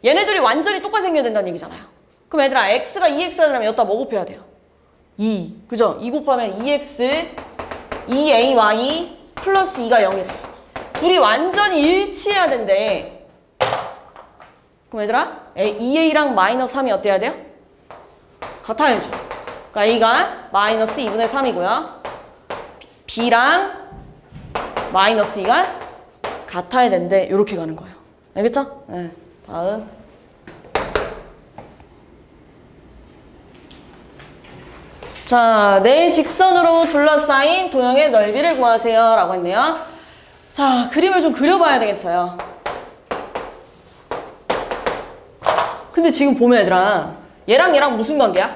얘네들이 완전히 똑같이 생겨야 된다는 얘기잖아요. 그럼 얘들아 x가 2x가 되려면 여기다 뭐 곱해야 돼요? 2. 그죠? 2 곱하면 2x 2ay 플러스 2가 0이래. 둘이 완전히 일치해야 된대. 그럼 얘들아 2a랑 마이너스 3이 어때야 돼요? 같아야죠. 그러니까 a가 마이너스 2분의 3이고요. b랑 마이너스 2가 같아야 된대. 이렇게 가는 거예요. 알겠죠? 네. 다음. 자, 내 직선으로 둘러싸인 도형의 넓이를 구하세요 라고 했네요. 자, 그림을 좀 그려봐야 되겠어요. 근데 지금 보면 얘들아 얘랑 무슨 관계야?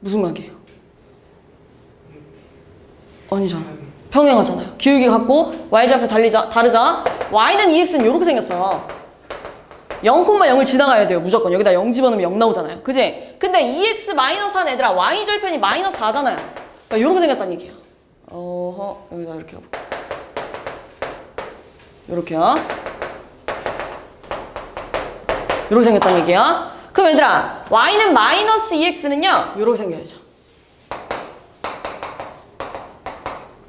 무슨 관계예요? 아니잖아. 평행하잖아요. 기울기 같고 y좌표 다르죠? y는 2x는 이렇게 생겼어요. 0,0을 지나가야 돼요. 무조건. 여기다 0 집어넣으면 0 나오잖아요. 그지? 근데 2x 마이너스 4는 얘들아 y절편이 마이너스 4잖아요. 그러니까 이렇게 생겼다는 얘기예요. 여기다 이렇게 가볼게요. 이렇게요. 이렇게 생겼다는 얘기예요. 그럼 얘들아 y는 마이너스 2x는요 이렇게 생겨야죠.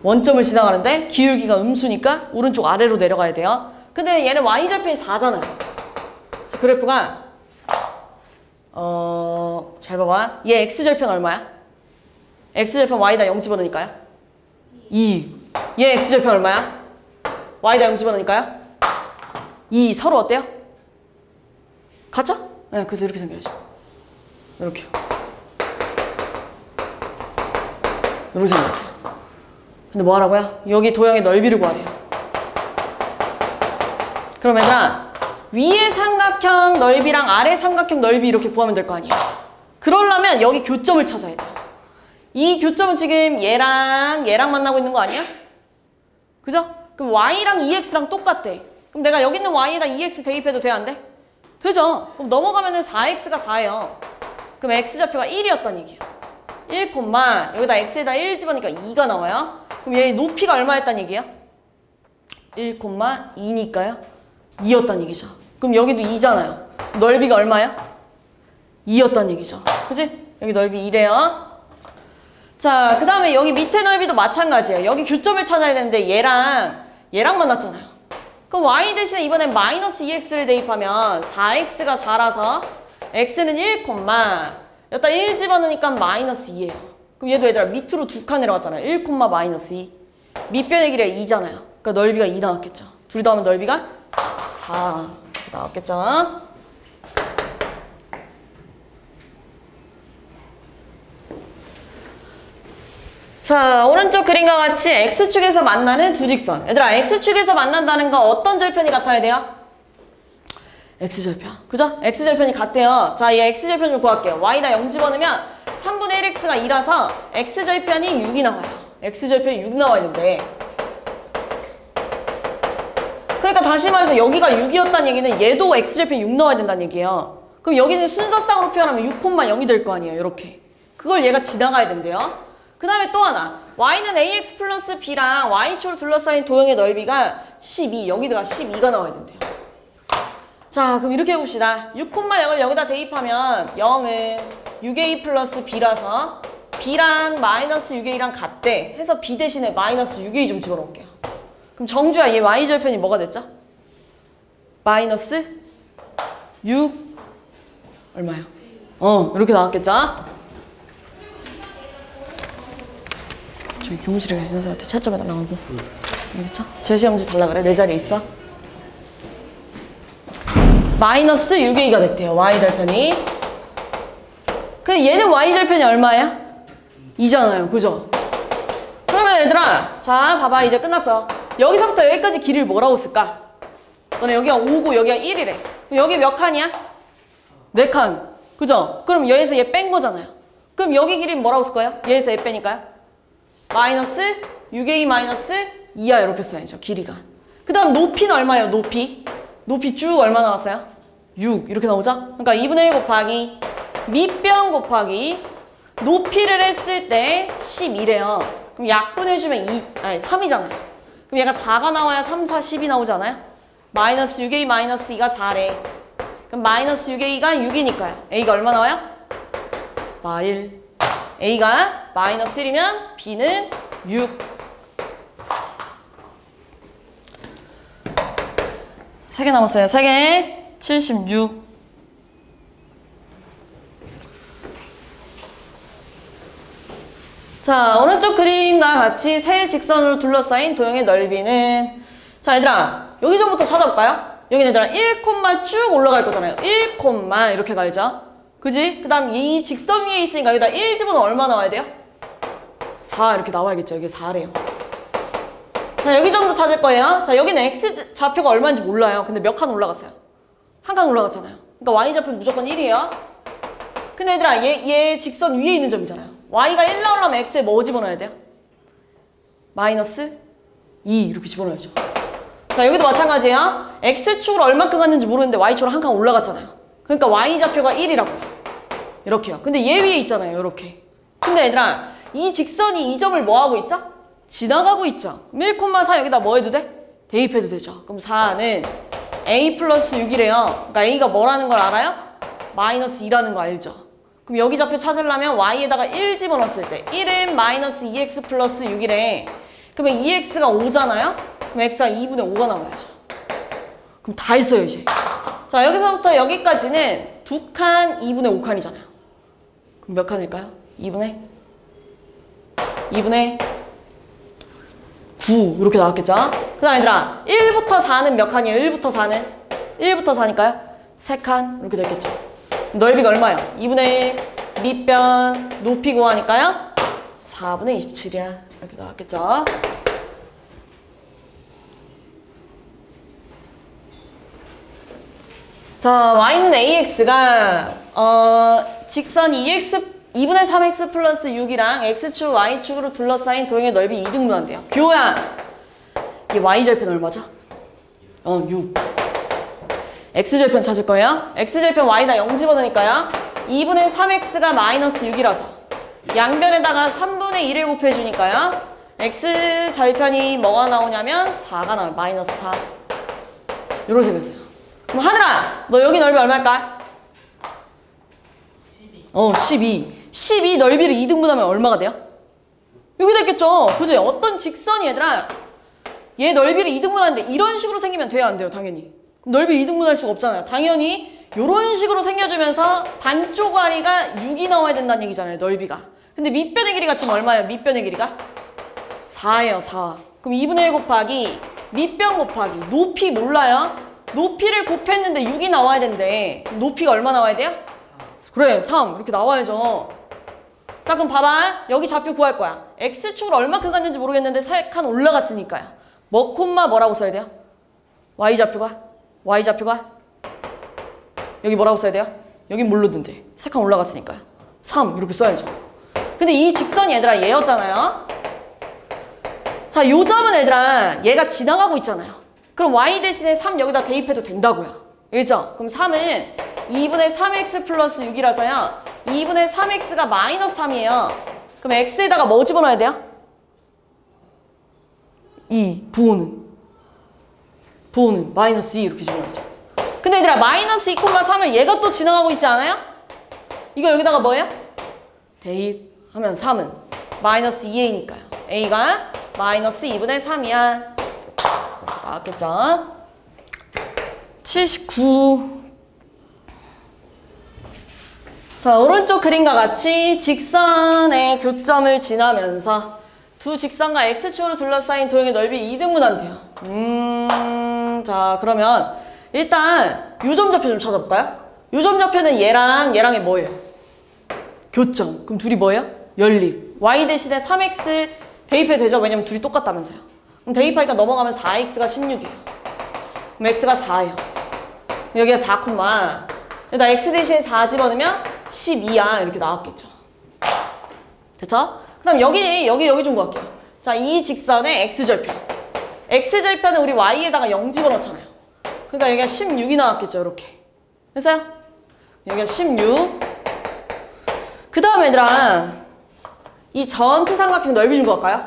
원점을 지나가는데 기울기가 음수니까 오른쪽 아래로 내려가야 돼요. 근데 얘는 y절편이 4잖아요. 그래서 그래프가 잘 봐봐. 얘 x절편 얼마야? x절편 y다 0 집어넣으니까요. 2. 얘 x절편 얼마야? y다 0 집어넣으니까요. 2. 서로 어때요? 같죠? 네, 그래서 이렇게 생겨야죠. 이렇게요. 이렇게 생겨요. 근데 뭐 하라고요? 여기 도형의 넓이를 구하래요. 그럼 얘들아 위의 삼각형 넓이랑 아래 삼각형 넓이 이렇게 구하면 될 거 아니에요. 그러려면 여기 교점을 찾아야 돼요. 이 교점은 지금 얘랑 만나고 있는 거 아니야? 그죠? 그럼 y랑 2x랑 똑같대. 그럼 내가 여기 있는 y에다 2x 대입해도 돼, 안 돼? 되죠? 그럼 넘어가면은 4x가 4예요. 그럼 x좌표가 1이었단 얘기예요. 1, 여기다 x에다 1 집어넣으니까 2가 나와요. 그럼 얘 높이가 얼마였단 얘기예요? 1,2니까요. 2였단 얘기죠. 그럼 여기도 2잖아요. 넓이가 얼마야? 2였단 얘기죠. 그치? 여기 넓이 2래요. 자, 그 다음에 여기 밑에 넓이도 마찬가지예요. 여기 교점을 찾아야 되는데 얘랑 만났잖아요. 그럼 y 대신에 이번엔 마이너스 2x를 대입하면 4x가 4라서 x는 1, 여기다 1 집어넣으니까 마이너스 2예요. 그럼 얘도 얘들아 밑으로 두 칸 내려갔잖아요. 1, 마이너스 2. 밑변의 길이가 2잖아요. 그러니까 넓이가 2 나왔겠죠. 둘 다 하면 넓이가 4 나왔겠죠. 자, 오른쪽 그림과 같이 x축에서 만나는 두 직선. 얘들아 x축에서 만난다는 거 어떤 절편이 같아야 돼요? x절편. 그죠? x절편이 같대요. 자, 이 x절편 좀 구할게요. y다 0 집어넣으면 3분의 1x가 2라서 x절편이 6이 나와요. x절편이 6 나와야 되는데. 그러니까 다시 말해서 여기가 6이었다는 얘기는 얘도 x절편이 6 나와야 된다는 얘기예요. 그럼 여기는 순서상으로 표현하면 6,0이 될 거 아니에요. 이렇게. 그걸 얘가 지나가야 된대요. 그 다음에 또 하나. y는 ax 플러스 b랑 y축을 둘러싸인 도형의 넓이가 12. 여기다가 12가 나와야 된대요. 자, 그럼 이렇게 해봅시다. 6,0을 여기다 대입하면 0은 6a 플러스 b라서 b랑 마이너스 6a랑 같대. 해서 b 대신에 마이너스 6a 좀 집어넣을게요. 그럼 정주야, 얘 y절편이 뭐가 됐죠? 마이너스 6 얼마요? 이렇게 나왔겠죠? 저기 교무실에 계신 선생님한테 채점해 달라고 하고. 알겠죠? 제시형지 달라 그래. 내 자리에 있어. 마이너스 6a가 됐대요. y절편이. 그 근데 얘는 y절편이 얼마야? 2잖아요. 그죠? 그러면 얘들아, 자, 봐봐. 이제 끝났어. 여기서부터 여기까지 길이를 뭐라고 쓸까? 너네 여기가 5고 여기가 1이래. 여기 몇 칸이야? 4칸. 그죠? 그럼 여기서 얘 뺀 거잖아요. 그럼 여기 길이는 뭐라고 쓸 거예요? 얘에서 얘 빼니까요? 마이너스 6a 마이너스 2야 이렇게 써야죠. 길이가. 그 다음 높이는 얼마예요? 높이. 높이 쭉 얼마 나왔어요? 6 이렇게 나오죠? 그러니까 2분의 1 곱하기 밑변 곱하기 높이를 했을 때 12래요. 그럼 약분해주면 3이잖아요. 그럼 얘가 4가 나와야 3, 4, 10이 나오잖아요. 마이너스 6a 마이너스 2가 4래. 그럼 마이너스 6a가 6이니까요. a가 얼마 나와요? 마일. a가 마이너스 1이면 b는 6. 3개 남았어요. 3개. 76. 자, 오른쪽 그림과 같이 세 직선으로 둘러싸인 도형의 넓이는, 자, 얘들아, 여기 전부터 찾아볼까요? 여기 얘들아 1, 쭉 올라갈 거잖아요. 1, 이렇게 가야죠. 그지? 그 다음 이 직선 위에 있으니까 여기다 1 집어넣으면 얼마 나와야 돼요? 4 이렇게 나와야겠죠. 이게 4래요. 자, 여기 정도 찾을 거예요. 자, 여기는 x 좌표가 얼마인지 몰라요. 근데 몇 칸 올라갔어요? 한 칸 올라갔잖아요. 그러니까 y 좌표는 무조건 1이에요. 근데 얘들아, 얘 직선 위에 있는 점이잖아요. y가 1 나오려면 x에 뭐 집어넣어야 돼요? 마이너스 2 이렇게 집어넣어야죠. 자, 여기도 마찬가지예요. x축으로 얼마큼 갔는지 모르는데 y축으로 한 칸 올라갔잖아요. 그러니까 y좌표가 1이라고요. 이렇게요. 근데 얘 위에 있잖아요. 이렇게. 근데 얘들아, 이 직선이 이 점을 뭐 하고 있죠? 지나가고 있죠. 1,4 여기다 뭐 해도 돼? 대입해도 되죠. 그럼 4는 a 플러스 6이래요. 그러니까 a가 뭐라는 걸 알아요? 마이너스 2라는 거 알죠? 그럼 여기 좌표 찾으려면 y에다가 1 집어넣었을 때 1은 마이너스 2x 플러스 6이래. 그러면 2x가 5잖아요? 그럼 x가 2분의 5가 나와야죠. 그럼 다 했어요 이제. 자, 여기서부터 여기까지는 2칸 2분의 5칸이잖아요. 그럼 몇 칸일까요? 2분의 9 이렇게 나왔겠죠? 그 다음 얘들아 1부터 4는 몇 칸이에요? 1부터 4는? 1부터 4니까요? 3칸 이렇게 됐겠죠? 넓이가 얼마예요? 2분의 1 밑변 높이 구하니까요? 4분의 27이야 이렇게 나왔겠죠? 자, y는 ax가 직선 2분의 3x 플러스 6이랑 x축, y축으로 둘러싸인 도형의 넓이 2등분한대요. 규호야, 이 y절편 얼마죠? 6. x절편 찾을 거예요. x절편 y다 0 집어넣으니까요. 2분의 3x가 마이너스 6이라서 양변에다가 3분의 1을 곱해주니까요. x절편이 뭐가 나오냐면 4가 나와요. 마이너스 4. 이렇게 생겼어요. 그럼 하늘아, 너 여기 넓이 얼마일까? 12. 12 넓이를 2등분하면 얼마가 돼요? 여기 됐겠죠? 그지? 어떤 직선이 얘들아 얘 넓이를 2등분하는데 이런 식으로 생기면 돼야 안 돼요? 당연히. 그럼 넓이 2등분할 수가 없잖아요. 당연히 이런 식으로 생겨주면서 반쪽짜리가 6이 나와야 된다는 얘기잖아요. 넓이가. 근데 밑변의 길이가 지금 얼마예요? 밑변의 길이가? 4예요. 4. 그럼 2분의 1 곱하기 밑변 곱하기 높이 몰라요? 높이를 곱했는데 6이 나와야 된대. 높이가 얼마 나와야 돼요? 그래, 3 이렇게 나와야죠. 자, 그럼 봐봐. 여기 좌표 구할 거야. x축으로 얼마큼 갔는지 모르겠는데 3칸 올라갔으니까요. 뭐 콤마 뭐라고 써야 돼요? y좌표가 여기 뭐라고 써야 돼요? 여긴 모르는데 3칸 올라갔으니까요. 3 이렇게 써야죠. 근데 이 직선이 얘들아 얘였잖아요. 자, 요 점은 얘들아 얘가 지나가고 있잖아요. 그럼 y 대신에 3 여기다 대입해도 된다고요. 알죠? 그럼 3은 2분의 3x 플러스 6이라서요. 2분의 3x가 마이너스 3이에요. 그럼 x에다가 뭐 집어넣어야 돼요? 2. 부호는 마이너스 2 이렇게 집어넣어야죠. 근데 얘들아 마이너스 2,3을 얘가 또 지나가고 있지 않아요? 이거 여기다가 뭐예요? 대입하면 3은 마이너스 2a니까요. a가 마이너스 2분의 3이야. 나왔겠죠? 79. 자, 오른쪽 그림과 같이 직선의 교점을 지나면서 두 직선과 x축으로 둘러싸인 도형의 넓이 2등분한대요. 자, 그러면 일단 요점 좌표 좀 찾아볼까요? 요점 좌표는 얘랑 얘랑이 뭐예요? 교점. 그럼 둘이 뭐예요? 연립. y 대신에 3x 대입해도 되죠? 왜냐면 둘이 똑같다면서요. 그럼 대입하니까 넘어가면 4x가 16이에요. 그럼 x가 4예요. 여기가 4, 여기다 x 대신에 4 집어넣으면 12야. 이렇게 나왔겠죠. 됐죠? 그 다음 여기 좀 구할게요. 자, 이 직선의 x절편. x절편은 우리 y에다가 0 집어넣잖아요. 그러니까 여기가 16이 나왔겠죠. 이렇게. 됐어요? 여기가 16. 그 다음 얘들아, 이 전체 삼각형 넓이 좀 구할까요?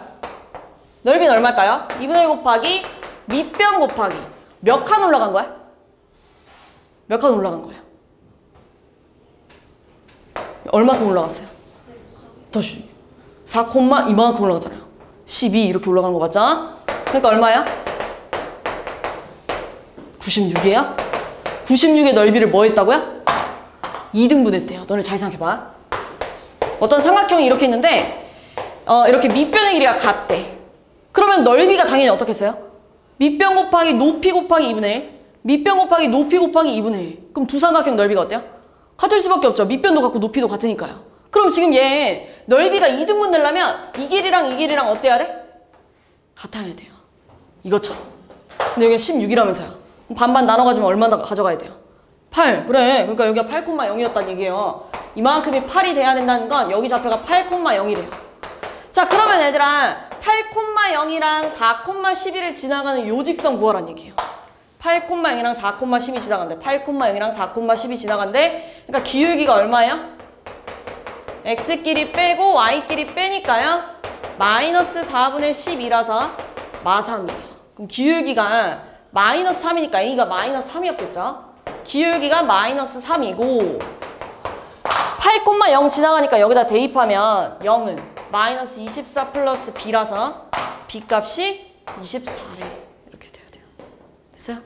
넓이는 얼마일까요? 2분의 1 곱하기 밑변 곱하기 몇 칸 올라간 거야? 몇 칸 올라간 거예요? 얼마큼 올라갔어요? 다시 4, 이만큼 올라가잖아요. 12 이렇게 올라간 거 맞죠? 그러니까 얼마야? 96이에요? 96의 넓이를 뭐 했다고요? 2등분 했대요. 너네 잘 생각해봐. 어떤 삼각형이 이렇게 있는데 이렇게 밑변의 길이가 같대. 그러면 넓이가 당연히 어떻겠어요? 밑변 곱하기 높이 곱하기 2분의 1. 밑변 곱하기 높이 곱하기 2분의 1. 그럼 두 삼각형 넓이가 어때요? 같을 수밖에 없죠. 밑변도 같고 높이도 같으니까요. 그럼 지금 얘 넓이가 2등분 되려면 이 길이랑 어때야 돼? 같아야 돼요. 이것처럼. 근데 여기가 16이라면서요. 반반 나눠 가지면 얼마나 가져가야 돼요? 8. 그래. 그러니까 여기가 8,0이었다는 얘기예요. 이만큼이 8이 돼야 된다는 건 여기 좌표가 8,0이래요. 자, 그러면 얘들아 8,0이랑 4,12를 지나가는 요 직선 구하란 얘기예요. 8,0이랑 4,10이 지나간대. 8,0이랑 4,10이 지나간대. 그러니까 기울기가 얼마예요? x끼리 빼고 y끼리 빼니까요. 마이너스 4분의 12라서 마삼이에요. 그럼 기울기가 마이너스 3이니까 a가 마이너스 3이었겠죠? 기울기가 마이너스 3이고 8,0 지나가니까 여기다 대입하면 0은 마이너스 24 플러스 b라서 b 값이 24래. 이렇게 돼야 돼요. 됐어요?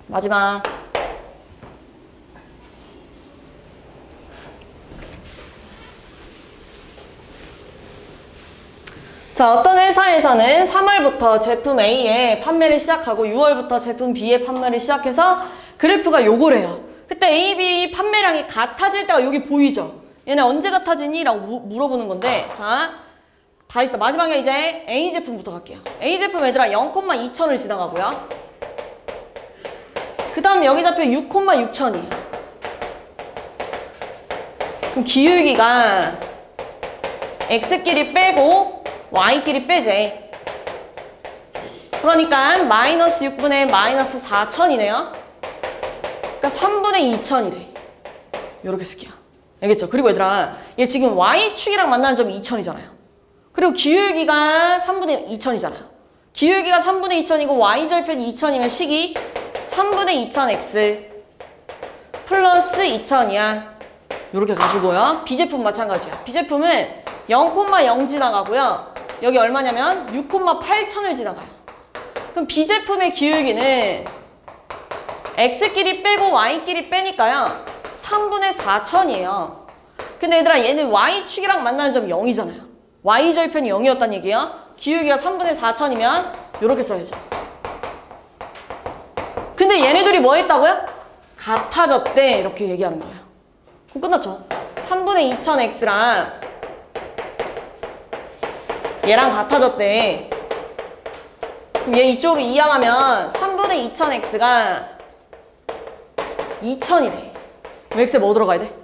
마지막. 자, 어떤 회사에서는 3월부터 제품 A의 판매를 시작하고 6월부터 제품 B의 판매를 시작해서 그래프가 요거래요. 그때 A, B 판매량이 같아질 때가 여기 보이죠? 얘네 언제 같아지니? 라고 물어보는 건데, 자, 다 있어. 마지막에 이제 A 제품부터 갈게요. A 제품 얘들아 0,2천을 지나가고요. 그 다음 여기 좌표 6,6천이에요. 그럼 기울기가 X끼리 빼고 Y끼리 빼재. 그러니까 마이너스 6분의 마이너스 4천이네요. 그러니까 3분의 2천이래. 요렇게 쓸게요. 알겠죠? 그리고 얘들아, 얘 지금 Y축이랑 만나는 점이 2천이잖아요. 그리고 기울기가 3분의 2천이잖아요. 기울기가 3분의 2천이고 Y절편이 2천이면 식이 3분의 2천 X 플러스 2천이야. 요렇게 가지고요. B제품 마찬가지야. B제품은 0,0 지나가고요. 여기 얼마냐면 6,8천을 지나가요. 그럼 B제품의 기울기는 X끼리 빼고 Y끼리 빼니까요. 3분의 4천이에요. 근데 얘들아 얘는 Y축이랑 만나는 점이 0이잖아요. Y절편이 0이었단 얘기예요. 기울기가 3분의 4천이면 이렇게 써야죠. 근데 얘네들이 뭐 했다고요? 같아졌대. 이렇게 얘기하는 거예요. 그럼 끝났죠. 3분의 2천 X랑 얘랑 같아졌대. 그럼 얘 이쪽으로 이항하면 3분의 2천 X가 2천이래. X에 뭐 들어가야 돼?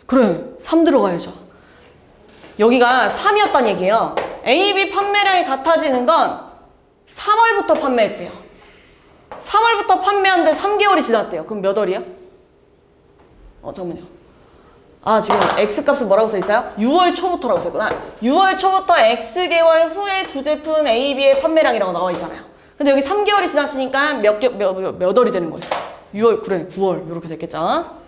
그래, 3 들어가야죠. 여기가 3이었단 얘기예요. A, B 판매량이 같아지는 건 3월부터 판매했대요. 3월부터 판매하는데 3개월이 지났대요. 그럼 몇 월이야? 잠깐만요. 아, 지금 X값은 뭐라고 써있어요? 6월 초부터라고 써있구나. 6월 초부터 X개월 후에 두 제품 A, B의 판매량이라고 나와 있잖아요. 근데 여기 3개월이 지났으니까 몇 월이 되는 거예요? 6월, 그래, 9월 이렇게 됐겠죠?